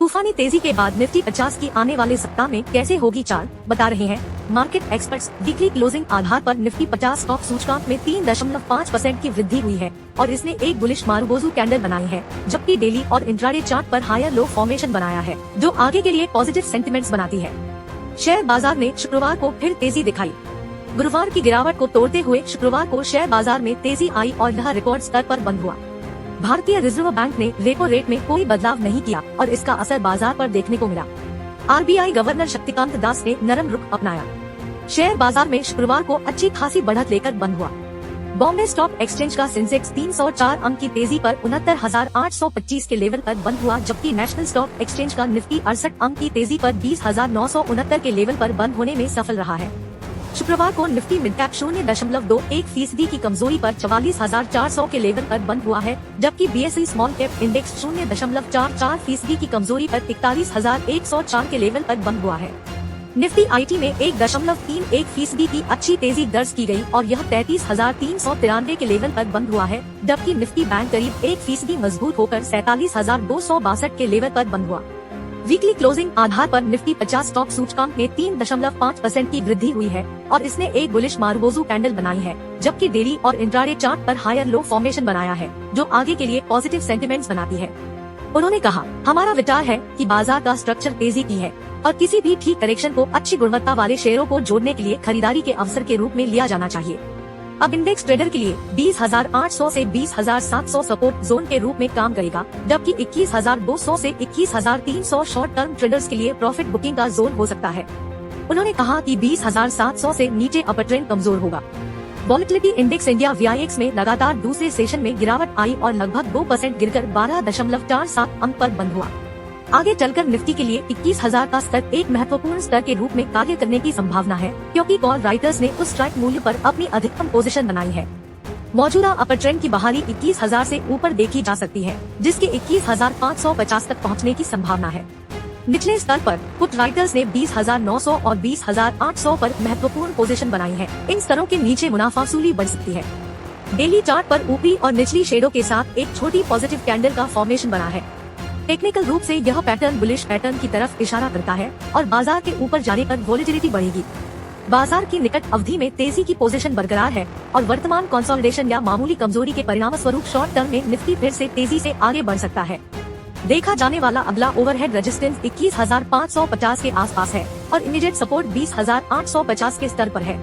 तूफानी तेजी के बाद निफ्टी 50 की आने वाले सप्ताह में कैसे होगी चाल, बता रहे हैं मार्केट एक्सपर्ट्स। वीकली क्लोजिंग आधार पर निफ्टी 50 स्टॉक सूचकांक में 3.5% की वृद्धि हुई है और इसने एक बुलिश मारुबोजू कैंडल बनाई है, जबकि डेली और इंट्राडे चार्ट पर हायर लो फॉर्मेशन बनाया है, जो आगे के लिए पॉजिटिव सेंटिमेंट्स बनाती है। शेयर बाजार ने शुक्रवार को फिर तेजी दिखाई। गुरुवार की गिरावट को तोड़ते हुए शुक्रवार को शेयर बाजार में तेजी आई और यह रिकॉर्ड स्तर पर बंद हुआ। भारतीय रिजर्व बैंक ने रेपो रेट में कोई बदलाव नहीं किया और इसका असर बाजार पर देखने को मिला। आरबीआई गवर्नर शक्तिकांत दास ने नरम रुख अपनाया। शेयर बाजार में शुक्रवार को अच्छी खासी बढ़त लेकर बंद हुआ। बॉम्बे स्टॉक एक्सचेंज का सेंसेक्स 304 अंक की तेजी पर 69,825 के लेवल पर बंद हुआ, जबकि नेशनल स्टॉक एक्सचेंज का निफ्टी 68 अंक की तेजी पर 20,969 के लेवल पर बंद होने में सफल रहा है। शुक्रवार को निफ्टी मिड कैप 0.21% की कमजोरी पर 44,400 के लेवल पर बंद हुआ है, जबकि बीएसई स्मॉल कैप इंडेक्स 0.44% की कमजोरी पर 41,104 के लेवल पर बंद हुआ है। निफ्टी आईटी में 1.31% की अच्छी तेजी दर्ज की गई और यह 33,393 के लेवल पर बंद हुआ है, जबकि निफ्टी बैंक करीब 1% मजबूत होकर 47,262 के लेवल पर बंद हुआ। वीकली क्लोजिंग आधार पर निफ्टी 50 स्टॉक सूचकांक में 3.5% की वृद्धि हुई है और इसने एक बुलिश मारुबोजू कैंडल बनाई है, जबकि डेली और इंट्राडे चार्ट पर हायर लो फॉर्मेशन बनाया है, जो आगे के लिए पॉजिटिव सेंटिमेंट्स बनाती है। उन्होंने कहा, हमारा विचार है कि बाजार का स्ट्रक्चर तेजी की है और किसी भी ठीक करेक्शन को अच्छी गुणवत्ता वाले शेयरों को जोड़ने के लिए खरीदारी के अवसर के रूप में लिया जाना चाहिए। अब इंडेक्स ट्रेडर के लिए 20,800 से 20,700 सपोर्ट जोन के रूप में काम करेगा, जबकि 21,200 से 21,300 शॉर्ट टर्म ट्रेडर्स के लिए प्रॉफिट बुकिंग का जोन हो सकता है। उन्होंने कहा कि 20,700 से नीचे अपर ट्रेंड कमजोर होगा। वॉलेटिलिटी इंडेक्स इंडिया वीआईएक्स में लगातार दूसरे सेशन में गिरावट आई और लगभग 2% गिरकर 12.47 अंक पर बंद हुआ। आगे चलकर निफ्टी के लिए 21,000 का स्तर एक महत्वपूर्ण स्तर के रूप में कार्य करने की संभावना है, क्योंकि कॉल राइटर्स ने उस स्ट्राइक मूल्य पर अपनी अधिकतम पोजीशन बनाई है। मौजूदा अपर ट्रेंड की बहाली 21,000 से ऊपर देखी जा सकती है, जिसके 21,550 तक पहुंचने की संभावना है। निचले स्तर पर पुट राइटर्स ने 20,900 और 20,800 पर महत्वपूर्ण पोजीशन बनाई है। इन स्तरों के नीचे मुनाफासूली बढ़ सकती है। डेली चार्ट पर ऊपरी और निचली शेडो के साथ एक छोटी पॉजिटिव कैंडल का फॉर्मेशन बना है। टेक्निकल रूप से यह पैटर्न बुलिश पैटर्न की तरफ इशारा करता है और बाजार के ऊपर जाने पर वोलेटिलिटी बढ़ेगी। बाजार की निकट अवधि में तेजी की पोजीशन बरकरार है और वर्तमान कंसोलिडेशन या मामूली कमजोरी के परिणाम स्वरूप शॉर्ट टर्म में निफ्टी फिर से तेजी से आगे बढ़ सकता है। देखा जाने वाला अगला ओवरहेड रेजिस्टेंस 21,550 के आसपास है और इमीडिएट सपोर्ट 20,850 के स्तर पर है।